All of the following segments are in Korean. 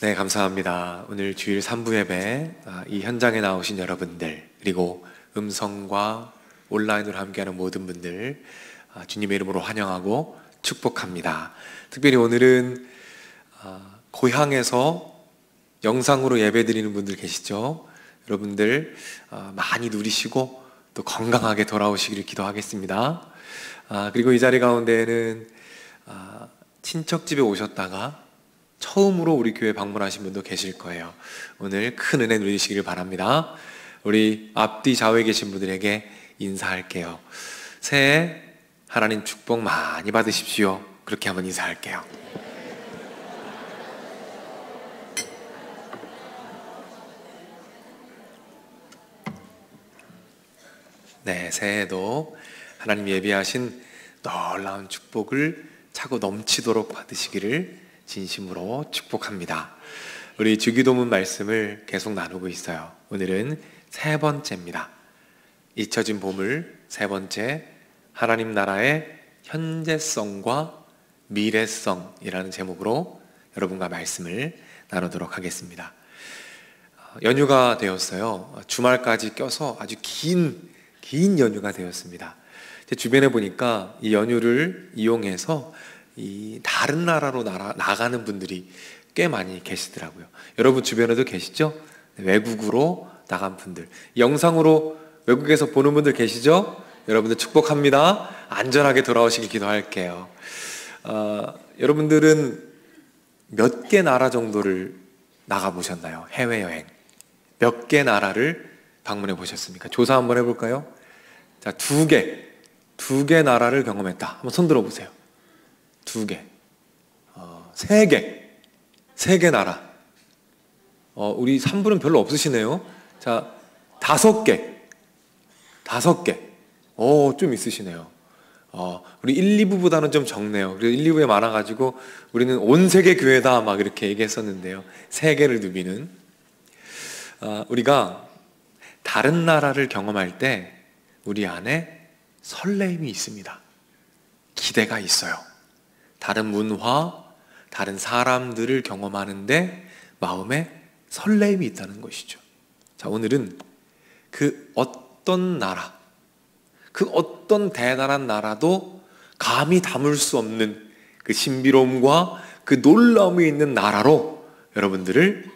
네, 감사합니다. 오늘 주일 3부 예배 이 현장에 나오신 여러분들, 그리고 음성과 온라인으로 함께하는 모든 분들 주님의 이름으로 환영하고 축복합니다. 특별히 오늘은 고향에서 영상으로 예배드리는 분들 계시죠? 여러분들 많이 누리시고 또 건강하게 돌아오시기를 기도하겠습니다. 그리고 이 자리 가운데에는 친척집에 오셨다가 처음으로 우리 교회 방문하신 분도 계실 거예요. 오늘 큰 은혜 누리시기를 바랍니다. 우리 앞뒤 좌우에 계신 분들에게 인사할게요. 새해 하나님 축복 많이 받으십시오. 그렇게 한번 인사할게요. 네, 새해에도 하나님 예비하신 놀라운 축복을 차고 넘치도록 받으시기를 진심으로 축복합니다. 우리 주기도문 말씀을 계속 나누고 있어요. 오늘은 세 번째입니다. 잊혀진 보물 세 번째, 하나님 나라의 현재성과 미래성이라는 제목으로 여러분과 말씀을 나누도록 하겠습니다. 연휴가 되었어요. 주말까지 껴서 아주 긴 연휴가 되었습니다. 제 주변에 보니까 이 연휴를 이용해서 이 다른 나라로 나가는 분들이 꽤 많이 계시더라고요. 여러분 주변에도 계시죠? 외국으로 나간 분들, 영상으로 외국에서 보는 분들 계시죠? 여러분들 축복합니다. 안전하게 돌아오시길 기도할게요. 여러분들은 몇 개 나라 정도를 나가보셨나요? 해외여행 몇 개 나라를 방문해 보셨습니까? 조사 한번 해볼까요? 자, 두 개 나라를 경험했다. 한번 손 들어보세요. 2개, 3개 나라. 우리 3분은 별로 없으시네요. 자, 5개. 좀 있으시네요. 우리 1, 2부보다는 좀 적네요. 그리고 1, 2부에 많아가지고 우리는 온 세계 교회다 막 이렇게 얘기했었는데요. 3개를 누비는. 우리가 다른 나라를 경험할 때 우리 안에 설레임이 있습니다. 기대가 있어요. 다른 문화, 다른 사람들을 경험하는데 마음에 설레임이 있다는 것이죠. 자, 오늘은 그 어떤 나라, 그 어떤 대단한 나라도 감히 담을 수 없는 그 신비로움과 그 놀라움이 있는 나라로 여러분들을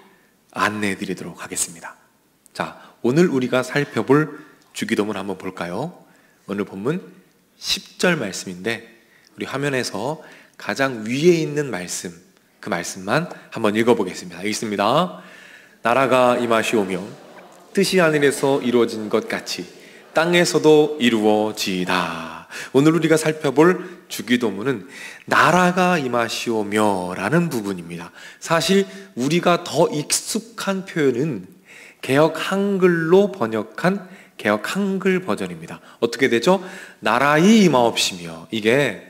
안내해 드리도록 하겠습니다. 자, 오늘 우리가 살펴볼 주기도문 한번 볼까요? 오늘 본문 10절 말씀인데 우리 화면에서 가장 위에 있는 말씀, 그 말씀만 한번 읽어보겠습니다. 읽습니다. 나라가 임하시오며 뜻이 하늘에서 이루어진 것 같이 땅에서도 이루어지이다. 오늘 우리가 살펴볼 주기도문은 나라가 임하시오며 라는 부분입니다. 사실 우리가 더 익숙한 표현은 개역 한글로 번역한 개역 한글 버전입니다. 어떻게 되죠? 나라의 임하옵시며. 이게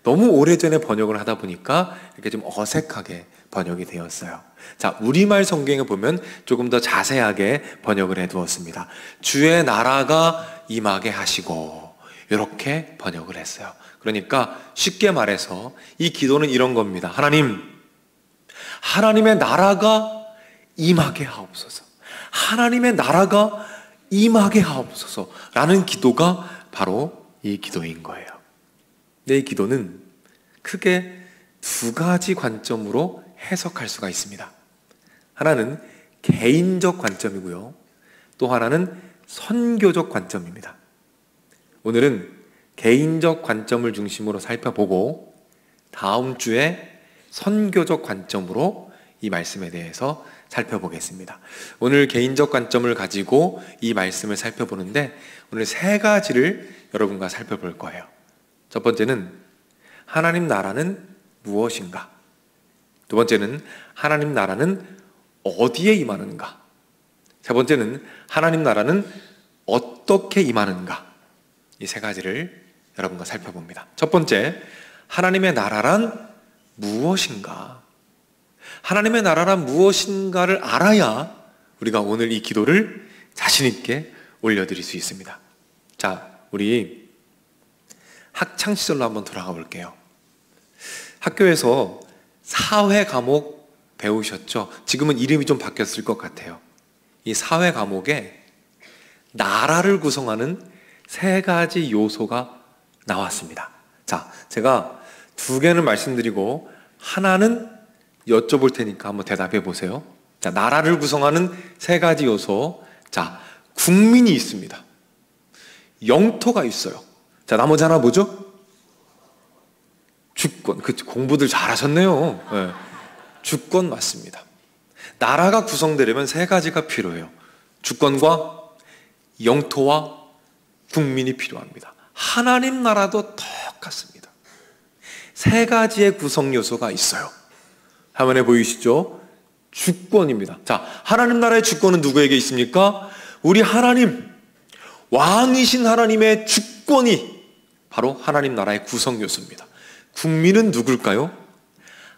너무 오래전에 번역을 하다 보니까 이렇게 좀 어색하게 번역이 되었어요. 자, 우리말 성경에 보면 조금 더 자세하게 번역을 해두었습니다. 주의 나라가 임하게 하시고 이렇게 번역을 했어요. 그러니까 쉽게 말해서 이 기도는 이런 겁니다. 하나님의 나라가 임하게 하옵소서. 하나님의 나라가 임하게 하옵소서 라는 기도가 바로 이 기도인 거예요. 이 기도는 크게 두 가지 관점으로 해석할 수가 있습니다. 하나는 개인적 관점이고요. 또 하나는 선교적 관점입니다. 오늘은 개인적 관점을 중심으로 살펴보고 다음 주에 선교적 관점으로 이 말씀에 대해서 살펴보겠습니다. 오늘 개인적 관점을 가지고 이 말씀을 살펴보는데 오늘 세 가지를 여러분과 살펴볼 거예요. 첫 번째는 하나님 나라는 무엇인가? 두 번째는 하나님 나라는 어디에 임하는가? 세 번째는 하나님 나라는 어떻게 임하는가? 이 세 가지를 여러분과 살펴봅니다. 첫 번째, 하나님의 나라란 무엇인가? 하나님의 나라란 무엇인가를 알아야 우리가 오늘 이 기도를 자신 있게 올려드릴 수 있습니다. 자, 우리 학창시절로 한번 돌아가 볼게요. 학교에서 사회 과목 배우셨죠? 지금은 이름이 좀 바뀌었을 것 같아요. 이 사회 과목에 나라를 구성하는 세 가지 요소가 나왔습니다. 자, 제가 두 개는 말씀드리고 하나는 여쭤볼 테니까 한번 대답해 보세요. 자, 나라를 구성하는 세 가지 요소. 자, 국민이 있습니다. 영토가 있어요. 자, 나머지 하나 뭐죠? 주권. 공부들 잘하셨네요. 네. 주권 맞습니다. 나라가 구성되려면 세 가지가 필요해요. 주권과 영토와 국민이 필요합니다. 하나님 나라도 똑같습니다. 세 가지의 구성 요소가 있어요. 화면에 보이시죠? 주권입니다. 자, 하나님 나라의 주권은 누구에게 있습니까? 우리 하나님, 왕이신 하나님의 주권이 바로 하나님 나라의 구성 요소입니다. 국민은 누굴까요?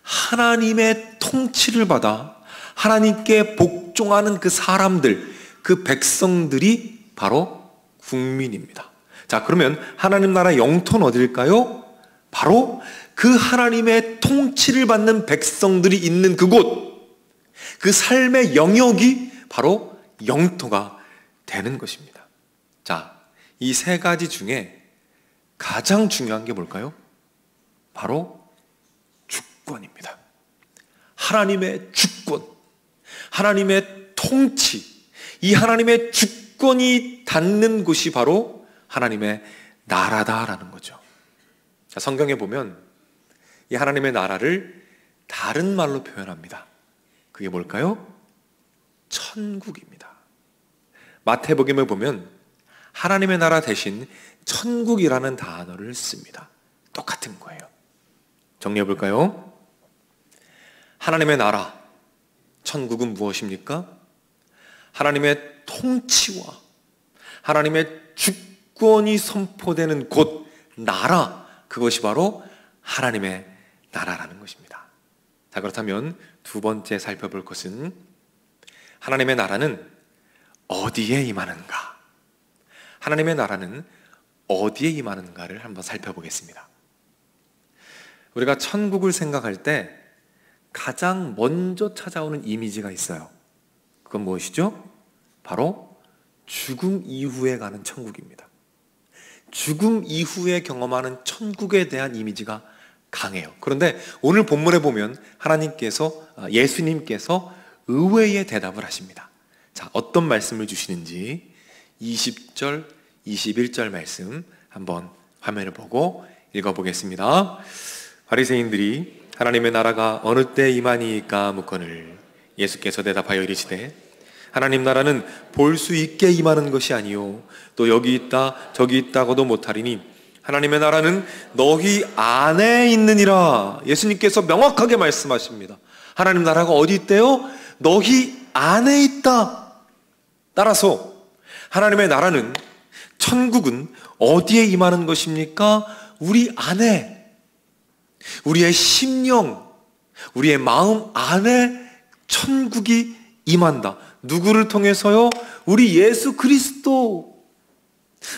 하나님의 통치를 받아 하나님께 복종하는 그 사람들, 그 백성들이 바로 국민입니다. 자, 그러면 하나님 나라 영토는 어딜까요? 바로 그 하나님의 통치를 받는 백성들이 있는 그곳, 그 삶의 영역이 바로 영토가 되는 것입니다. 자, 이 세 가지 중에 가장 중요한 게 뭘까요? 바로 주권입니다. 하나님의 주권, 하나님의 통치, 이 하나님의 주권이 닿는 곳이 바로 하나님의 나라다라는 거죠. 자, 성경에 보면 이 하나님의 나라를 다른 말로 표현합니다. 그게 뭘까요? 천국입니다. 마태복음에 보면 하나님의 나라 대신 천국이라는 단어를 씁니다. 똑같은 거예요. 정리해 볼까요? 하나님의 나라, 천국은 무엇입니까? 하나님의 통치와 하나님의 주권이 선포되는 곳, 나라, 그것이 바로 하나님의 나라라는 것입니다. 자, 그렇다면 두 번째 살펴볼 것은 하나님의 나라는 어디에 임하는가? 하나님의 나라는 어디에 임하는가를 한번 살펴보겠습니다. 우리가 천국을 생각할 때 가장 먼저 찾아오는 이미지가 있어요. 그건 무엇이죠? 바로 죽음 이후에 가는 천국입니다. 죽음 이후에 경험하는 천국에 대한 이미지가 강해요. 그런데 오늘 본문에 보면 예수님께서 의외의 대답을 하십니다. 자, 어떤 말씀을 주시는지 20절, 21절 말씀 한번 화면을 보고 읽어보겠습니다. 바리새인들이 하나님의 나라가 어느 때 임하니까 묻거늘 예수께서 대답하여 이르시되 하나님 나라는 볼 수 있게 임하는 것이 아니요 또 여기 있다 저기 있다고도 못하리니 하나님의 나라는 너희 안에 있느니라. 예수님께서 명확하게 말씀하십니다. 하나님 나라가 어디 있대요? 너희 안에 있다. 따라서 하나님의 나라는, 천국은 어디에 임하는 것입니까? 우리 안에, 우리의 심령, 우리의 마음 안에 천국이 임한다. 누구를 통해서요? 우리 예수 그리스도.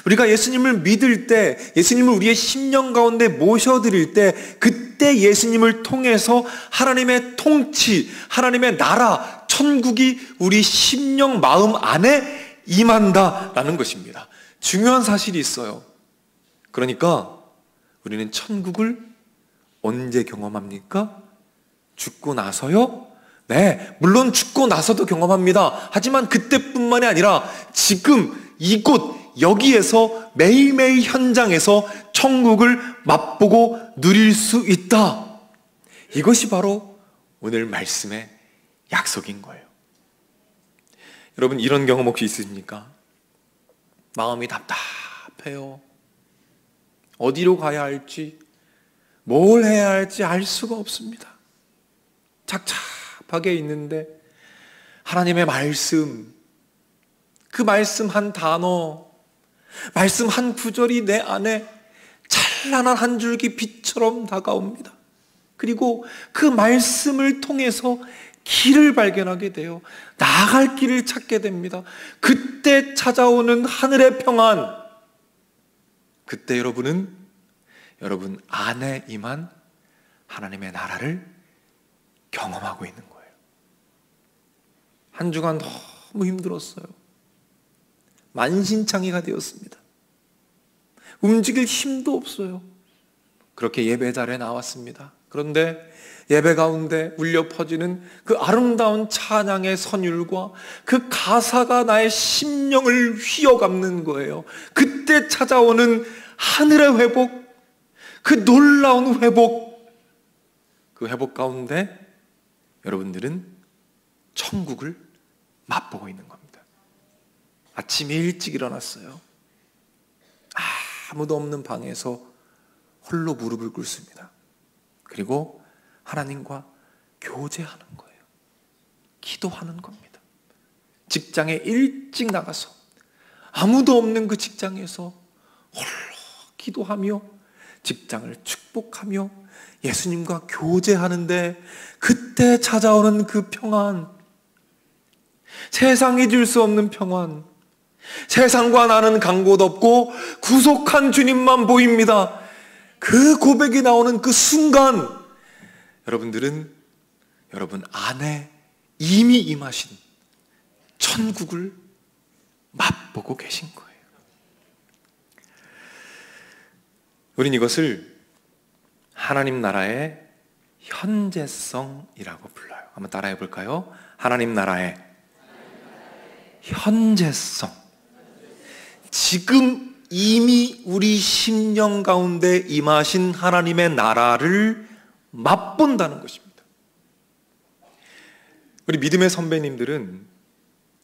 우리가 예수님을 믿을 때, 예수님을 우리의 심령 가운데 모셔드릴 때, 그때 예수님을 통해서 하나님의 통치, 하나님의 나라, 천국이 우리 심령 마음 안에 임한다라는 것입니다. 중요한 사실이 있어요. 그러니까 우리는 천국을 언제 경험합니까? 죽고 나서요? 네, 물론 죽고 나서도 경험합니다. 하지만 그때뿐만이 아니라 지금 이곳 여기에서 매일매일 현장에서 천국을 맛보고 누릴 수 있다. 이것이 바로 오늘 말씀의 약속인 거예요. 여러분, 이런 경험 혹시 있으십니까? 마음이 답답해요. 어디로 가야 할지, 뭘 해야 할지 알 수가 없습니다. 착잡하게 있는데 하나님의 말씀, 그 말씀 한 단어, 말씀 한 구절이 내 안에 찬란한 한 줄기 빛처럼 다가옵니다. 그리고 그 말씀을 통해서 길을 발견하게 돼요. 나아갈 길을 찾게 됩니다. 그때 찾아오는 하늘의 평안, 그때 여러분 안에 임한 하나님의 나라를 경험하고 있는 거예요. 한 주간 너무 힘들었어요. 만신창이가 되었습니다. 움직일 힘도 없어요. 그렇게 예배 자리에 나왔습니다. 그런데 예배 가운데 울려 퍼지는 그 아름다운 찬양의 선율과 그 가사가 나의 심령을 휘어감는 거예요. 그때 찾아오는 하늘의 회복, 그 놀라운 회복, 그 회복 가운데 여러분들은 천국을 맛보고 있는 겁니다. 아침에 일찍 일어났어요. 아무도 없는 방에서 홀로 무릎을 꿇습니다. 그리고 하나님과 교제하는 거예요. 기도하는 겁니다. 직장에 일찍 나가서 아무도 없는 그 직장에서 홀로 기도하며 직장을 축복하며 예수님과 교제하는데 그때 찾아오는 그 평안, 세상이 줄 수 없는 평안, 세상과 나는 간 곳 없고 구속한 주님만 보입니다. 그 고백이 나오는 그 순간 여러분들은 여러분 안에 이미 임하신 천국을 맛보고 계신 거예요. 우린 이것을 하나님 나라의 현재성이라고 불러요. 한번 따라해 볼까요? 하나님 나라의 현재성. 지금 이미 우리 심령 가운데 임하신 하나님의 나라를 맛본다는 것입니다. 우리 믿음의 선배님들은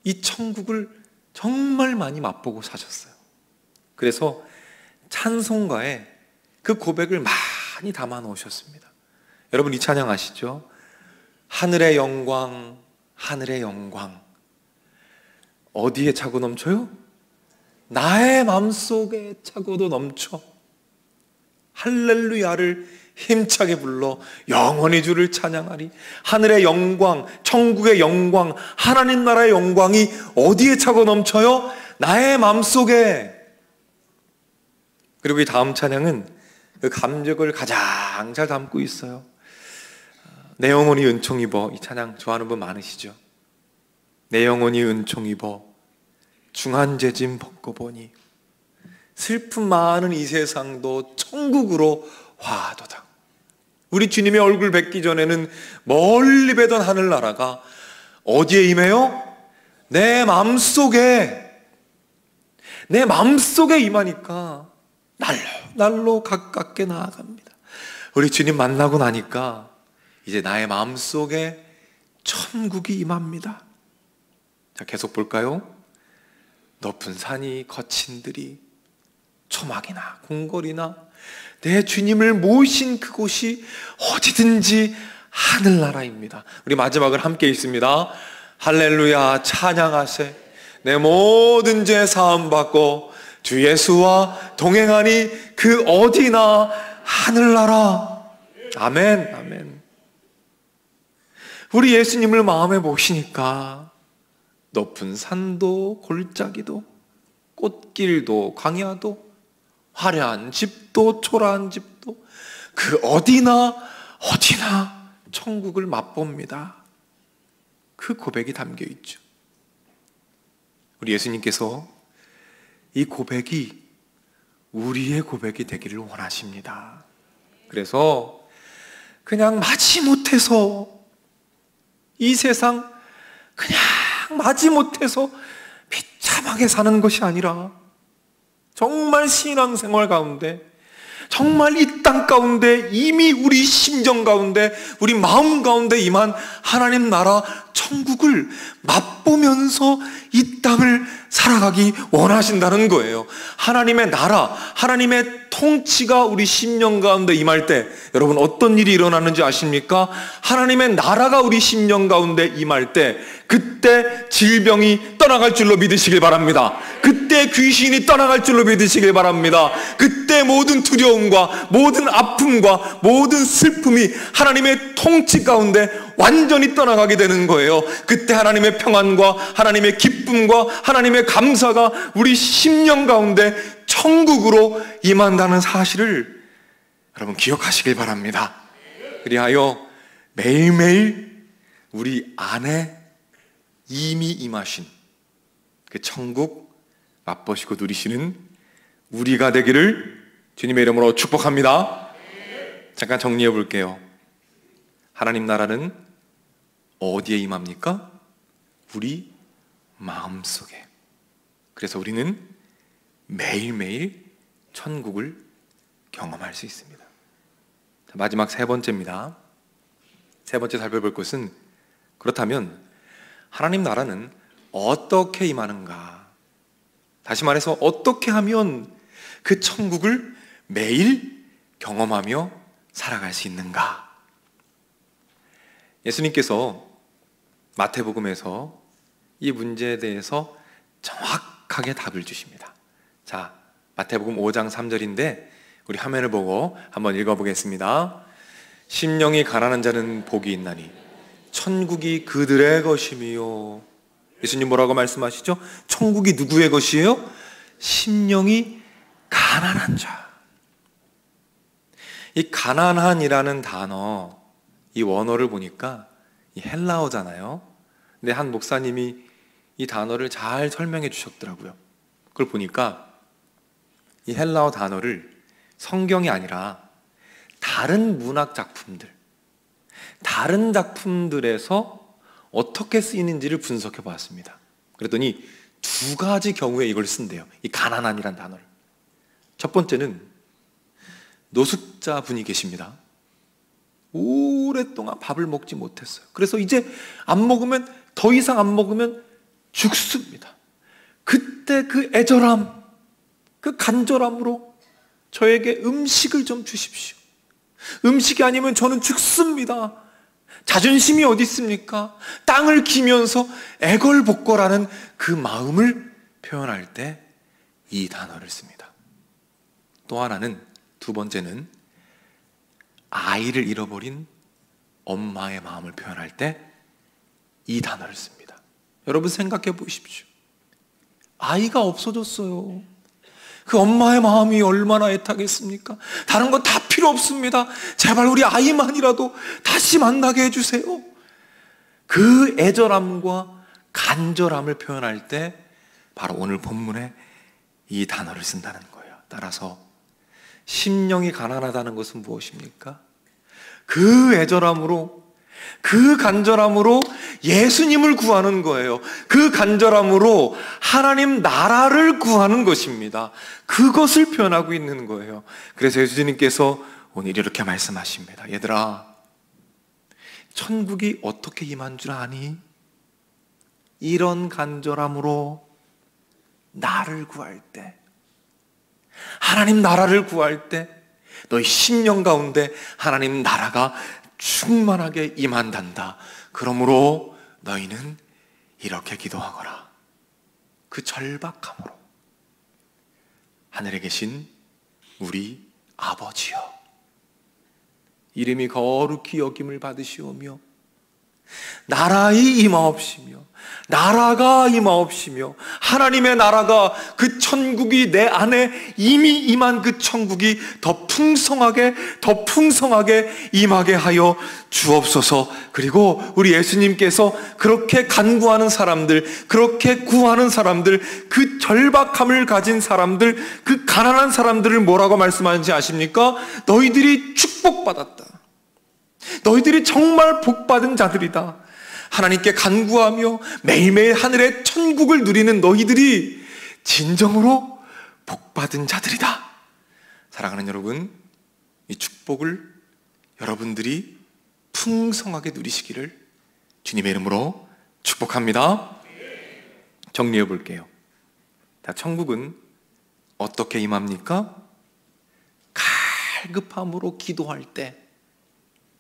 이 천국을 정말 많이 맛보고 사셨어요. 그래서 찬송가에 그 고백을 많이 담아 놓으셨습니다. 여러분 이 찬양 아시죠? 하늘의 영광, 하늘의 영광. 어디에 차고 넘쳐요? 나의 마음속에 차고도 넘쳐. 할렐루야를 힘차게 불러 영원히 주를 찬양하리. 하늘의 영광, 천국의 영광, 하나님 나라의 영광이 어디에 차고 넘쳐요? 나의 마음속에. 그리고 이 다음 찬양은 그 감격을 가장 잘 담고 있어요. 내 영혼이 은총 입어. 이 찬양 좋아하는 분 많으시죠? 내 영혼이 은총 입어 중한 죄짐 벗고 보니 슬픔 많은 이 세상도 천국으로 화도다. 우리 주님의 얼굴 뵙기 전에는 멀리 뵈던 하늘나라가 어디에 임해요? 내 마음속에 임하니까 날로 가깝게 나아갑니다. 우리 주님 만나고 나니까 이제 나의 마음속에 천국이 임합니다. 자, 계속 볼까요? 높은 산이 거친 들이 초막이나 궁궐이나 내 주님을 모신 그곳이 어디든지 하늘나라입니다. 우리 마지막을 함께 읽습니다. 할렐루야 찬양하세. 내 모든 죄 사함 받고 주 예수와 동행하니 그 어디나 하늘나라. 아멘, 아멘. 우리 예수님을 마음에 모시니까 높은 산도 골짜기도 꽃길도 광야도 화려한 집도 초라한 집도 그 어디나 천국을 맛봅니다. 그 고백이 담겨 있죠. 우리 예수님께서 이 고백이 우리의 고백이 되기를 원하십니다. 그래서 그냥 마지못해서 이 세상 그냥 마지못해서 비참하게 사는 것이 아니라 정말 신앙생활 가운데 정말 이 땅 가운데 이미 우리 심정 가운데 우리 마음 가운데 임한 하나님 나라 천국을 맛보면서 이 땅을 살아가기 원하신다는 거예요. 하나님의 나라, 하나님의 통치가 우리 심령 가운데 임할 때 여러분 어떤 일이 일어나는지 아십니까? 하나님의 나라가 우리 심령 가운데 임할 때 그때 질병이 떠나갈 줄로 믿으시길 바랍니다. 그때 귀신이 떠나갈 줄로 믿으시길 바랍니다. 그때 모든 두려움과 모든 아픔과 모든 슬픔이 하나님의 통치 가운데 완전히 떠나가게 되는 거예요. 그때 하나님의 평안과 하나님의 기쁨과 하나님의 감사가 우리 심령 가운데 천국으로 임한다는 사실을 여러분 기억하시길 바랍니다. 그리하여 매일매일 우리 안에 이미 임하신 그 천국 맛보시고 누리시는 우리가 되기를 주님의 이름으로 축복합니다. 잠깐 정리해 볼게요. 하나님 나라는 어디에 임합니까? 우리 마음속에. 그래서 우리는 매일매일 천국을 경험할 수 있습니다. 마지막 세 번째입니다. 세 번째 살펴볼 것은, 그렇다면 하나님 나라는 어떻게 임하는가? 다시 말해서 어떻게 하면 그 천국을 매일 경험하며 살아갈 수 있는가? 예수님께서 마태복음에서 이 문제에 대해서 정확하게 답을 주십니다. 자, 마태복음 5장 3절인데 우리 화면을 보고 한번 읽어보겠습니다. 심령이 가난한 자는 복이 있나니 천국이 그들의 것이며. 예수님 뭐라고 말씀하시죠? 천국이 누구의 것이에요? 심령이 가난한 자. 이 가난한이라는 단어, 이 원어를 보니까 이 헬라어잖아요. 근데 한 목사님이 이 단어를 잘 설명해 주셨더라고요. 그걸 보니까 이 헬라어 단어를 성경이 아니라 다른 문학 작품들, 다른 작품들에서 어떻게 쓰이는지를 분석해 보았습니다. 그랬더니 두 가지 경우에 이걸 쓴대요. 이 가난한이란 단어를. 첫 번째는 노숙자 분이 계십니다. 오랫동안 밥을 먹지 못했어요. 그래서 이제 안 먹으면, 더 이상 안 먹으면 죽습니다. 그때 그 애절함, 그 간절함으로 저에게 음식을 좀 주십시오. 음식이 아니면 저는 죽습니다. 자존심이 어디 있습니까? 땅을 기면서 애걸복걸하는 그 마음을 표현할 때 이 단어를 씁니다. 또 하나는, 두 번째는 아이를 잃어버린 엄마의 마음을 표현할 때 이 단어를 씁니다. 여러분 생각해 보십시오. 아이가 없어졌어요. 그 엄마의 마음이 얼마나 애타겠습니까? 다른 건 다 필요 없습니다. 제발 우리 아이만이라도 다시 만나게 해주세요. 그 애절함과 간절함을 표현할 때 바로 오늘 본문에 이 단어를 쓴다는 거예요. 따라서 심령이 가난하다는 것은 무엇입니까? 그 애절함으로, 그 간절함으로 예수님을 구하는 거예요. 그 간절함으로 하나님 나라를 구하는 것입니다. 그것을 표현하고 있는 거예요. 그래서 예수님께서 오늘 이렇게 말씀하십니다. 얘들아, 천국이 어떻게 임한 줄 아니? 이런 간절함으로 나를 구할 때, 하나님 나라를 구할 때 너희 심령 가운데 하나님 나라가 충만하게 임한단다. 그러므로 너희는 이렇게 기도하거라. 그 절박함으로, 하늘에 계신 우리 아버지여, 이름이 거룩히 여김을 받으시오며 나라의 임하옵시며, 나라가 임하옵시며, 하나님의 나라가, 그 천국이 내 안에 이미 임한 그 천국이 더 풍성하게, 더 풍성하게 임하게 하여 주옵소서. 그리고 우리 예수님께서 그렇게 간구하는 사람들, 그렇게 구하는 사람들, 그 절박함을 가진 사람들, 그 가난한 사람들을 뭐라고 말씀하는지 아십니까? 너희들이 축복받았다. 너희들이 정말 복받은 자들이다. 하나님께 간구하며 매일매일 하늘의 천국을 누리는 너희들이 진정으로 복받은 자들이다. 사랑하는 여러분, 이 축복을 여러분들이 풍성하게 누리시기를 주님의 이름으로 축복합니다. 정리해 볼게요. 자, 천국은 어떻게 임합니까? 갈급함으로 기도할 때,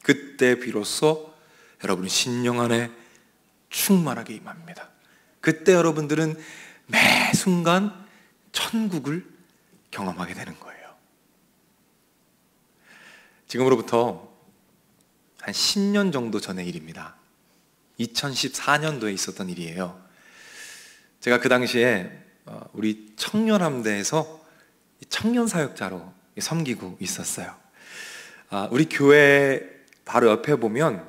그때 비로소 여러분 심령 안에 충만하게 임합니다. 그때 여러분들은 매 순간 천국을 경험하게 되는 거예요. 지금으로부터 한 10년 정도 전의 일입니다. 2014년도에 있었던 일이에요. 제가 그 당시에 우리 청년함대에서 청년사역자로 섬기고 있었어요. 우리 교회 바로 옆에 보면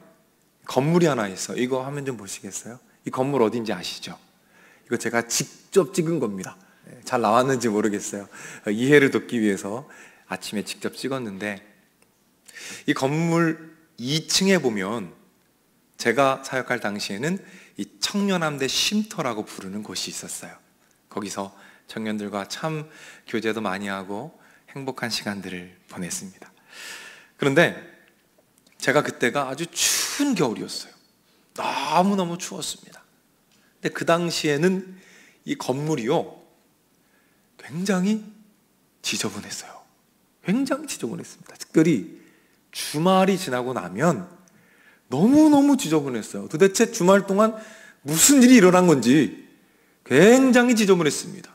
건물이 하나 있어. 이거 화면 좀 보시겠어요? 이 건물 어딘지 아시죠? 이거 제가 직접 찍은 겁니다. 잘 나왔는지 모르겠어요. 이해를 돕기 위해서 아침에 직접 찍었는데, 이 건물 2층에 보면 제가 사역할 당시에는 이 청년함대 쉼터라고 부르는 곳이 있었어요. 거기서 청년들과 참 교제도 많이 하고 행복한 시간들을 보냈습니다. 그런데 제가 그때가 아주 추운 겨울이었어요. 너무너무 추웠습니다. 근데 그 당시에는 이 건물이요, 굉장히 지저분했어요. 굉장히 지저분했습니다. 특별히 주말이 지나고 나면 너무너무 지저분했어요. 도대체 주말 동안 무슨 일이 일어난 건지 굉장히 지저분했습니다.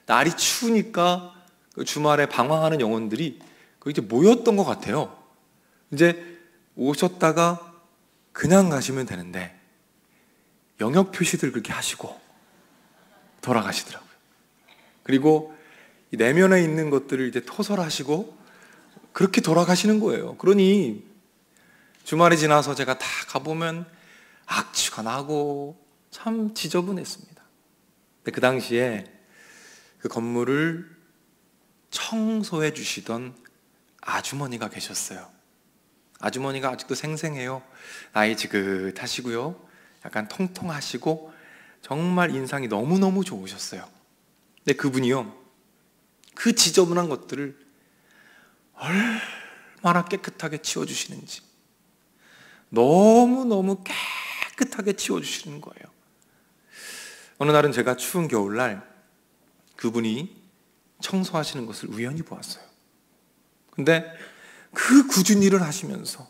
날이 추우니까 그 주말에 방황하는 영혼들이 이제 모였던 것 같아요. 이제 오셨다가 그냥 가시면 되는데 영역 표시들 그렇게 하시고 돌아가시더라고요. 그리고 이 내면에 있는 것들을 이제 토설하시고 그렇게 돌아가시는 거예요. 그러니 주말이 지나서 제가 다 가보면 악취가 나고 참 지저분했습니다. 근데 그 당시에 그 건물을 청소해 주시던 아주머니가 계셨어요. 아주머니가 아직도 생생해요. 나이 지긋하시고요, 약간 통통하시고 정말 인상이 너무너무 좋으셨어요. 근데 그분이요, 그 지저분한 것들을 얼마나 깨끗하게 치워주시는지, 너무너무 깨끗하게 치워주시는 거예요. 어느 날은 제가 추운 겨울날 그분이 청소하시는 것을 우연히 보았어요. 근데 그 굳은 일을 하시면서,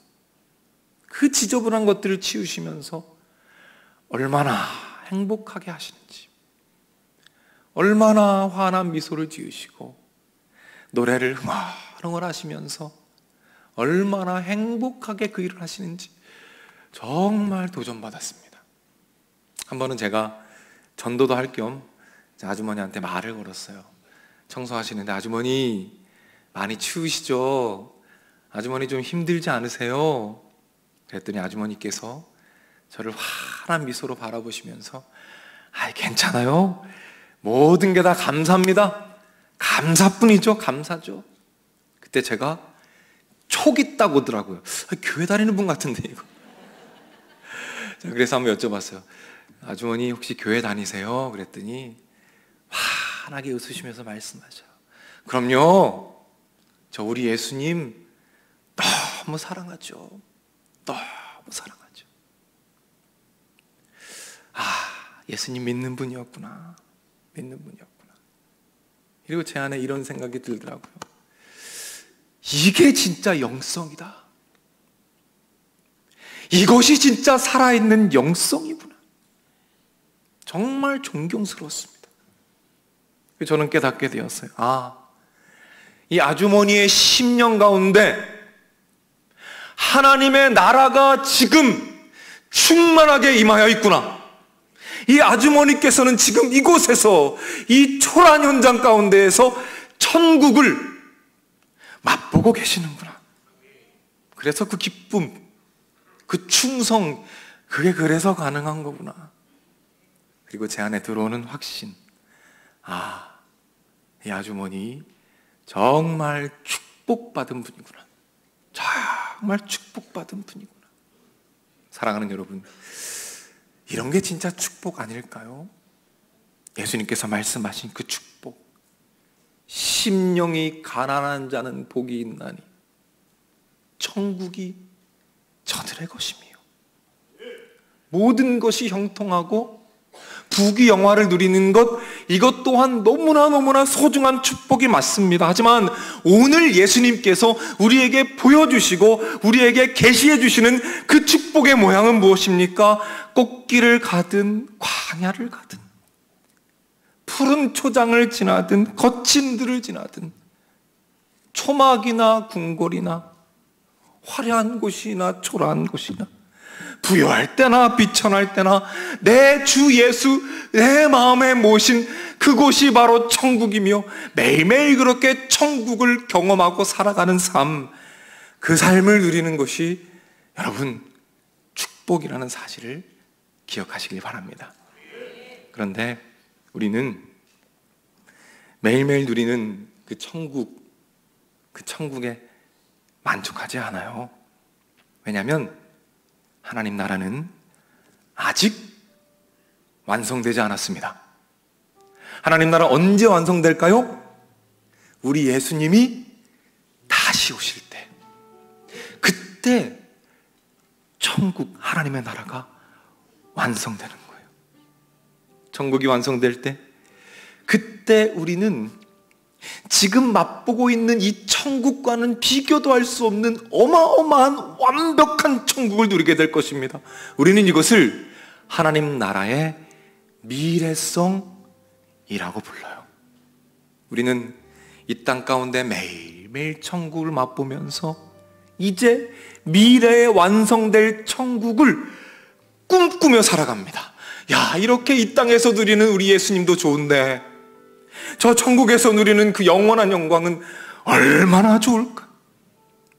그 지저분한 것들을 치우시면서 얼마나 행복하게 하시는지, 얼마나 환한 미소를 지으시고 노래를 흥얼흥얼 하시면서 얼마나 행복하게 그 일을 하시는지 정말 도전받았습니다. 한 번은 제가 전도도 할 겸 아주머니한테 말을 걸었어요. 청소하시는데, 아주머니 많이 추우시죠? 아주머니 좀 힘들지 않으세요? 그랬더니 아주머니께서 저를 환한 미소로 바라보시면서, 아이, 괜찮아요. 모든 게 다 감사합니다. 감사뿐이죠. 감사죠. 그때 제가 촉 있다고 하더라고요. 교회 다니는 분 같은데 이거. 그래서 한번 여쭤봤어요. 아주머니 혹시 교회 다니세요? 그랬더니 환하게 웃으시면서 말씀하셔요. 그럼요. 저 우리 예수님 너무 사랑하죠. 너무 사랑하죠. 아, 예수님 믿는 분이었구나. 믿는 분이었구나. 그리고 제 안에 이런 생각이 들더라고요. 이게 진짜 영성이다. 이것이 진짜 살아있는 영성이구나. 정말 존경스러웠습니다. 저는 깨닫게 되었어요. 아, 이 아주머니의 심령 가운데 하나님의 나라가 지금 충만하게 임하여 있구나. 이 아주머니께서는 지금 이곳에서, 이 초라한 현장 가운데에서 천국을 맛보고 계시는구나. 그래서 그 기쁨, 그 충성, 그게 그래서 가능한 거구나. 그리고 제 안에 들어오는 확신, 아, 이 아주머니 정말 축복받은 분이구나. 정말 축복받은 분이구나. 사랑하는 여러분, 이런 게 진짜 축복 아닐까요? 예수님께서 말씀하신 그 축복, 심령이 가난한 자는 복이 있나니 천국이 저들의 것이며, 모든 것이 형통하고 부귀영화를 누리는 것, 이것 또한 너무나 소중한 축복이 맞습니다. 하지만 오늘 예수님께서 우리에게 보여주시고 우리에게 계시해 주시는 그 축복의 모양은 무엇입니까? 꽃길을 가든 광야를 가든 푸른 초장을 지나든 거친 들을 지나든 초막이나 궁궐이나 화려한 곳이나 초라한 곳이나 부유할 때나 비천할 때나 내 주 예수 내 마음에 모신 그곳이 바로 천국이며, 매일매일 그렇게 천국을 경험하고 살아가는 삶, 그 삶을 누리는 것이 여러분 축복이라는 사실을 기억하시길 바랍니다. 그런데 우리는 매일매일 누리는 그 천국에 만족하지 않아요. 왜냐하면 하나님 나라는 아직 완성되지 않았습니다. 하나님 나라 언제 완성될까요? 우리 예수님이 다시 오실 때, 그때 천국, 하나님의 나라가 완성되는 거예요. 천국이 완성될 때, 그때 우리는 지금 맛보고 있는 이 천국과는 비교도 할 수 없는 어마어마한 완벽한 천국을 누리게 될 것입니다. 우리는 이것을 하나님 나라의 미래성이라고 불러요. 우리는 이 땅 가운데 매일매일 천국을 맛보면서 이제 미래에 완성될 천국을 꿈꾸며 살아갑니다. 야, 이렇게 이 땅에서 누리는 우리 예수님도 좋은데 저 천국에서 누리는 그 영원한 영광은 얼마나 좋을까?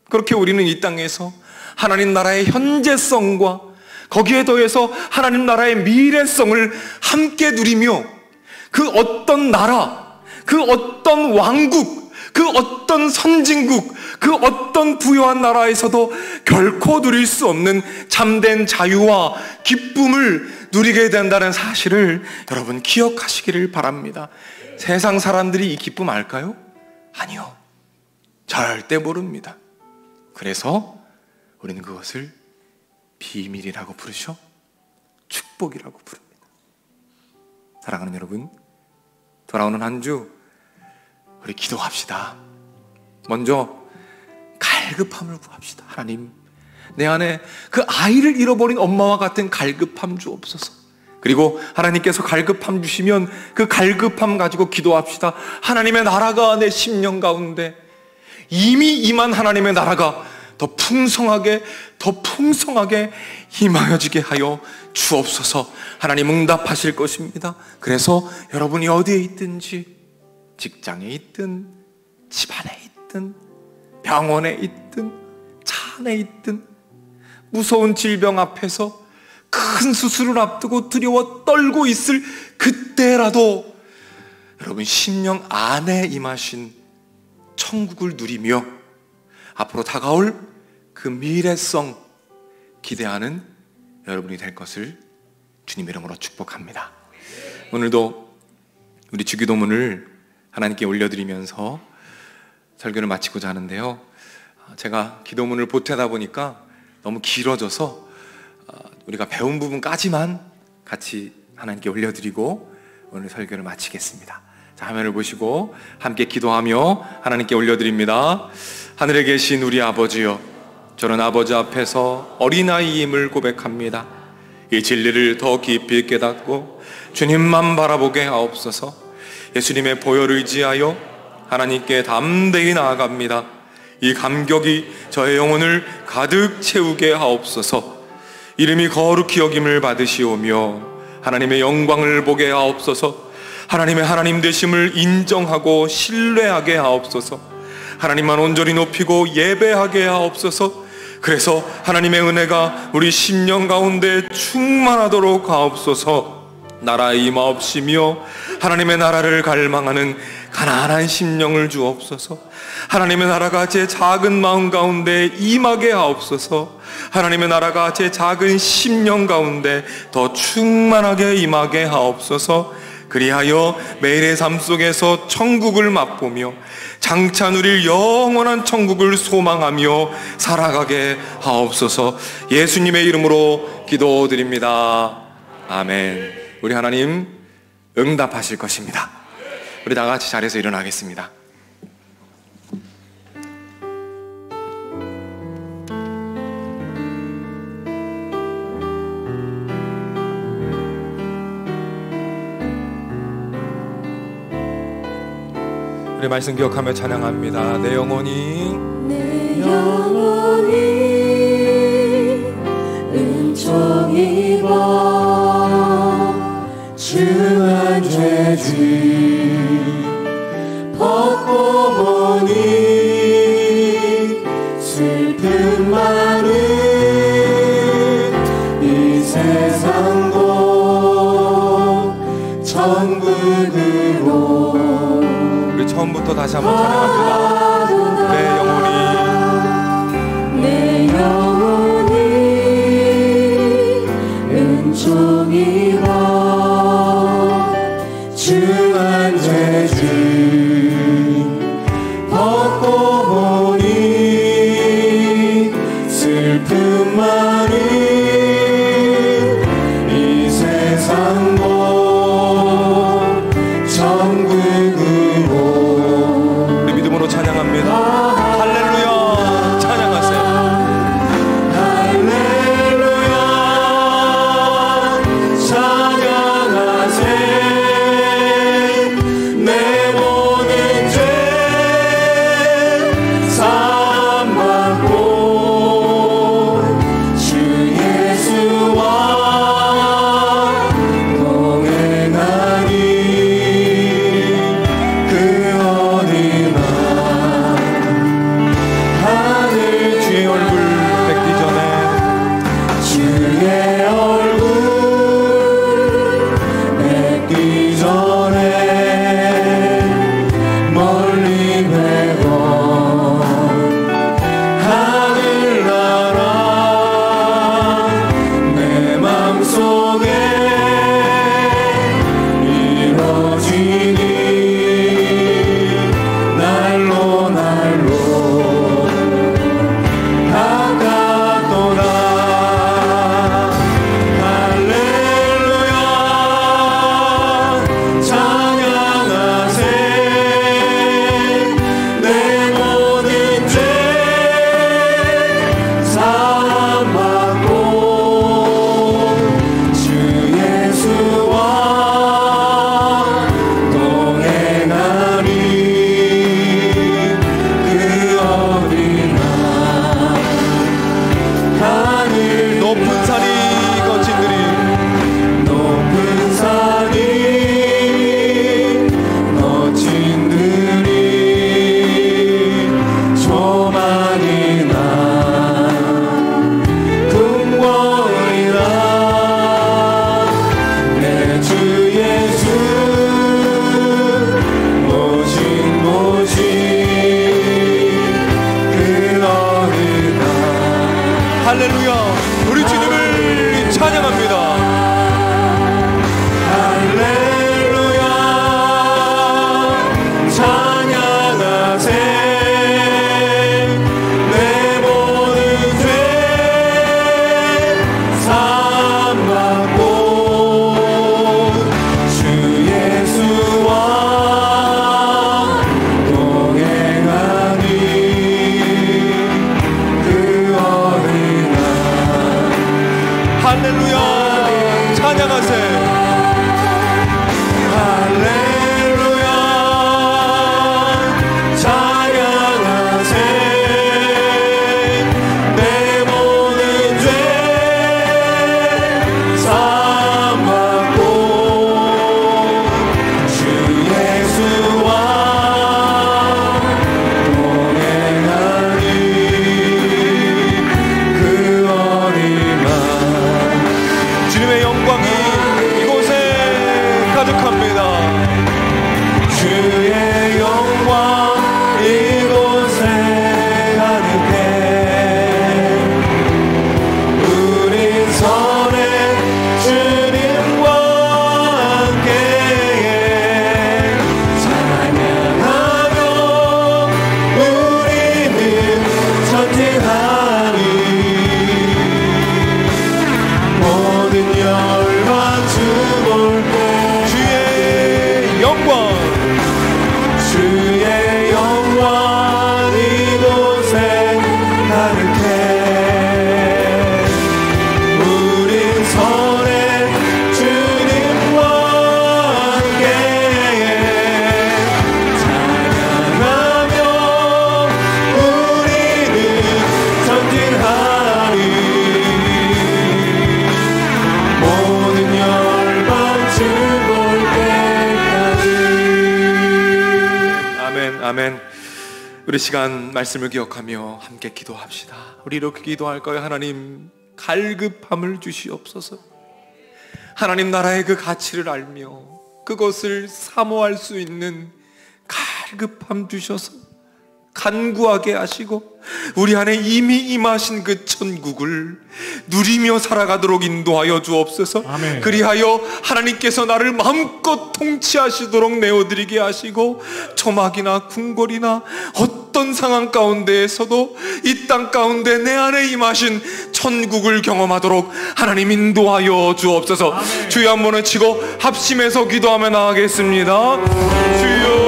그렇게 우리는 이 땅에서 하나님 나라의 현재성과 거기에 더해서 하나님 나라의 미래성을 함께 누리며 그 어떤 나라, 그 어떤 왕국, 그 어떤 선진국, 그 어떤 부유한 나라에서도 결코 누릴 수 없는 참된 자유와 기쁨을 누리게 된다는 사실을 여러분 기억하시기를 바랍니다. 세상 사람들이 이 기쁨 알까요? 아니요, 절대 모릅니다. 그래서 우리는 그것을 비밀이라고 부르죠. 축복이라고 부릅니다. 사랑하는 여러분, 돌아오는 한 주 우리 기도합시다. 먼저 갈급함을 구합시다. 하나님, 내 안에 그 아이를 잃어버린 엄마와 같은 갈급함 주옵소서. 그리고 하나님께서 갈급함 주시면 그 갈급함 가지고 기도합시다. 하나님의 나라가 내 심령 가운데 이미 임한 하나님의 나라가 더 풍성하게 임하여지게 하여 주옵소서. 하나님 응답하실 것입니다. 그래서 여러분이 어디에 있든지, 직장에 있든 집안에 있든 병원에 있든 차 안에 있든 무서운 질병 앞에서 큰 수술을 앞두고 두려워 떨고 있을 그때라도 여러분 심령 안에 임하신 천국을 누리며 앞으로 다가올 그 미래성 기대하는 여러분이 될 것을 주님 이름으로 축복합니다. 오늘도 우리 주기도문을 하나님께 올려드리면서 설교를 마치고자 하는데요, 제가 기도문을 보태다 보니까 너무 길어져서 우리가 배운 부분까지만 같이 하나님께 올려드리고 오늘 설교를 마치겠습니다. 자, 화면을 보시고 함께 기도하며 하나님께 올려드립니다. 하늘에 계신 우리 아버지여, 저는 아버지 앞에서 어린아이임을 고백합니다. 이 진리를 더 깊이 깨닫고 주님만 바라보게 하옵소서. 예수님의 보혈을 의지하여 하나님께 담대히 나아갑니다. 이 감격이 저의 영혼을 가득 채우게 하옵소서. 이름이 거룩히 여김을 받으시오며 하나님의 영광을 보게 하옵소서. 하나님의 하나님 되심을 인정하고 신뢰하게 하옵소서. 하나님만 온전히 높이고 예배하게 하옵소서. 그래서 하나님의 은혜가 우리 심령 가운데 충만하도록 하옵소서. 나라에 임하옵시며 하나님의 나라를 갈망하는 가난한 심령을 주옵소서. 하나님의 나라가 제 작은 마음 가운데 임하게 하옵소서. 하나님의 나라가 제 작은 심령 가운데 더 충만하게 임하게 하옵소서. 그리하여 매일의 삶 속에서 천국을 맛보며 장차 누릴 영원한 천국을 소망하며 살아가게 하옵소서. 예수님의 이름으로 기도드립니다. 아멘. 우리 하나님 응답하실 것입니다. 우리 다 같이 자리에서 일어나겠습니다. 우리 말씀 기억하며 찬양합니다. 내 영혼이 은총 입어 중한 죄짐 벗고 보니 슬픔 많은 이 세상 다시 한번 찬양합니다. 내 영혼이 내 영혼이 은총이와 중한 죄짐 벗고 보니 슬픔 많은 이 세상 곧 천국으로 우리 믿음으로 찬양합니다. 할렐루야. 찬양하세요. 할렐루야 찬양하세 내 모든 죄 사함받고 주 예수와 동행하니 그 어디나 하늘 주의 얼굴 뵙기 전에 주의 얼굴 뵙기 전에 멀리 뵈고 하늘나라 내 맘속에 이루어지니 날로 가깝도다 할렐루야 찬양하세 내 모든 죄 사함받고 주 예수와 동행하니 그 어디나 하늘 높은 산이 거친들이 높은 산이 거친들이 조만이나 궁궐이나 내 주 예수 오신 곳이 그 어디나 할렐루야. 우리 주님을 찬양합니다. 할렐루야 찬양하세 내 모든 죄 사함받고 주 예수와 동행하니 그 어디나 할렐루야. 찬양하세. 할렐루야 찬양하세 내 모든 죄 사함받고 주 예수와 동행하니 그 어디나 주님의 영광이 이곳에 가득합니다. 주의 영광 이곳에 가득해 우린 선의 주님과 함께해 찬양하며 우리는 전진하니 모든 열방 주볼 때 주의 영광 주의 영광 이곳에 가득해 우린 선의 주님과 함께해 찬양하며 우리는 전진하리 모든 열방 주볼 때까지 아멘. 아멘. 우리 시간 말씀을 기억하며 함께 기도합시다. 우리 이렇게 기도할까요? 하나님, 갈급함을 주시옵소서. 하나님 나라의 그 가치를 알며 그것을 사모할 수 있는 갈급함 주셔서 간구하게 하시고 우리 안에 이미 임하신 그 천국을 누리며 살아가도록 인도하여 주옵소서. 아멘. 그리하여 하나님께서 나를 마음껏 통치하시도록 내어드리게 하시고 초막이나 궁궐이나 어떤 상황 가운데에서도 이 땅 가운데 내 안에 임하신 천국을 경험하도록 하나님 인도하여 주옵소서. 아멘. 주여 한번 외치고 합심해서 기도하며 나아가겠습니다. 주여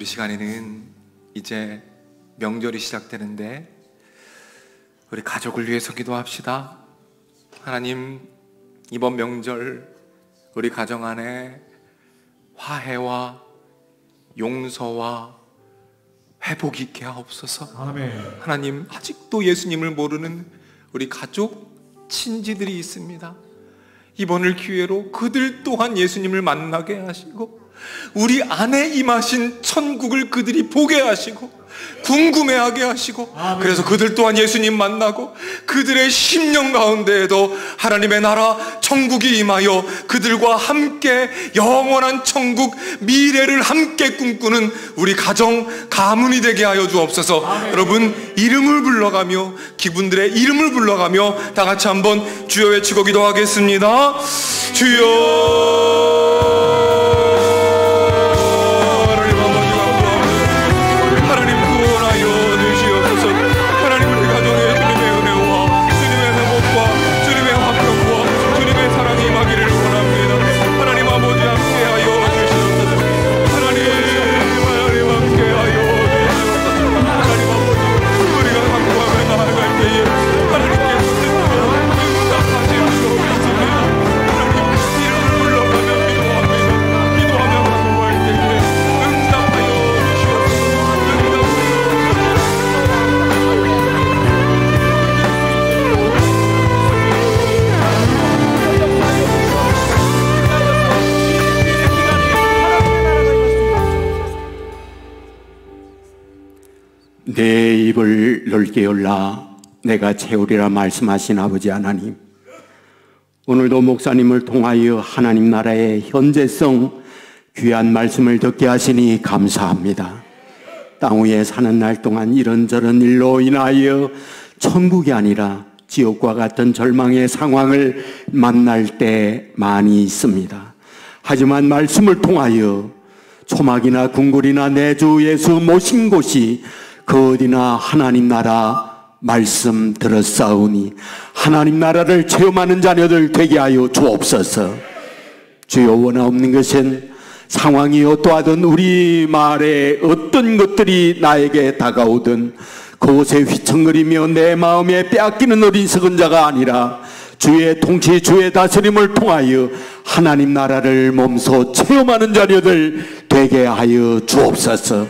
우리 시간에는 이제 명절이 시작되는데 우리 가족을 위해서 기도합시다. 하나님, 이번 명절 우리 가정 안에 화해와 용서와 회복이 있게 하옵소서. 아멘. 하나님, 아직도 예수님을 모르는 우리 가족, 친지들이 있습니다. 이번을 기회로 그들 또한 예수님을 만나게 하시고 우리 안에 임하신 천국을 그들이 보게 하시고 궁금해하게 하시고 아멘. 그래서 그들 또한 예수님 만나고 그들의 심령 가운데에도 하나님의 나라 천국이 임하여 그들과 함께 영원한 천국 미래를 함께 꿈꾸는 우리 가정 가문이 되게 하여 주옵소서. 아멘. 여러분, 이름을 불러가며 기분들의 이름을 불러가며 다 같이 한번 주여 외치고 기도하겠습니다. 주여 내 입을 넓게 열라 내가 채우리라 말씀하신 아버지 하나님, 오늘도 목사님을 통하여 하나님 나라의 현재성 귀한 말씀을 듣게 하시니 감사합니다. 땅 위에 사는 날 동안 이런저런 일로 인하여 천국이 아니라 지옥과 같은 절망의 상황을 만날 때 많이 있습니다. 하지만 말씀을 통하여 초막이나 궁궐이나 내 주 예수 모신 곳이 그 어디나 하나님 나라 말씀 들었사오니 하나님 나라를 체험하는 자녀들 되게 하여 주옵소서. 주여, 원하옵는 것은 상황이 어떠하든 우리 말에 어떤 것들이 나에게 다가오든 그곳에 휘청거리며 내 마음에 빼앗기는 어리석은 자가 아니라 주의 통치, 주의 다스림을 통하여 하나님 나라를 몸소 체험하는 자녀들 되게 하여 주옵소서.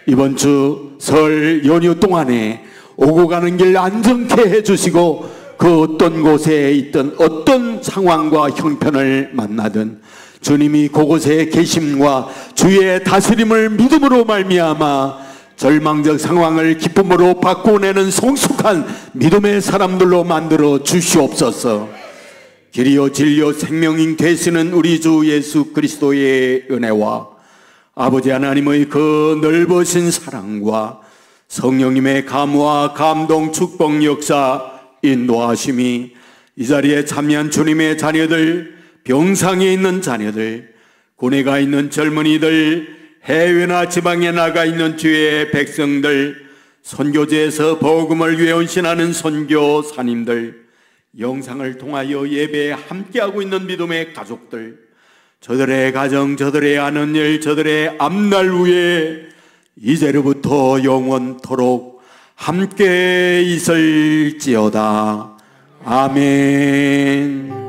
이번 주 설 연휴 동안에 오고 가는 길 안전케 해주시고 그 어떤 곳에 있던 어떤 상황과 형편을 만나든 주님이 그곳에 계심과 주의 다스림을 믿음으로 말미암아 절망적 상황을 기쁨으로 바꾸어내는 성숙한 믿음의 사람들로 만들어 주시옵소서. 길이요 진리요 생명인 되시는 우리 주 예수 그리스도의 은혜와 아버지 하나님의 그 넓으신 사랑과 성령님의 감화, 감동, 축복, 역사, 인도하심이 이 자리에 참여한 주님의 자녀들, 병상에 있는 자녀들, 군에 가 있는 젊은이들, 해외나 지방에 나가 있는 주의 백성들, 선교지에서 복음을 위해 헌신하는 선교사님들, 영상을 통하여 예배에 함께하고 있는 믿음의 가족들, 저들의 가정, 저들의 하는 일, 저들의 앞날 위에 이제로부터 영원토록 함께 있을지어다. 아멘.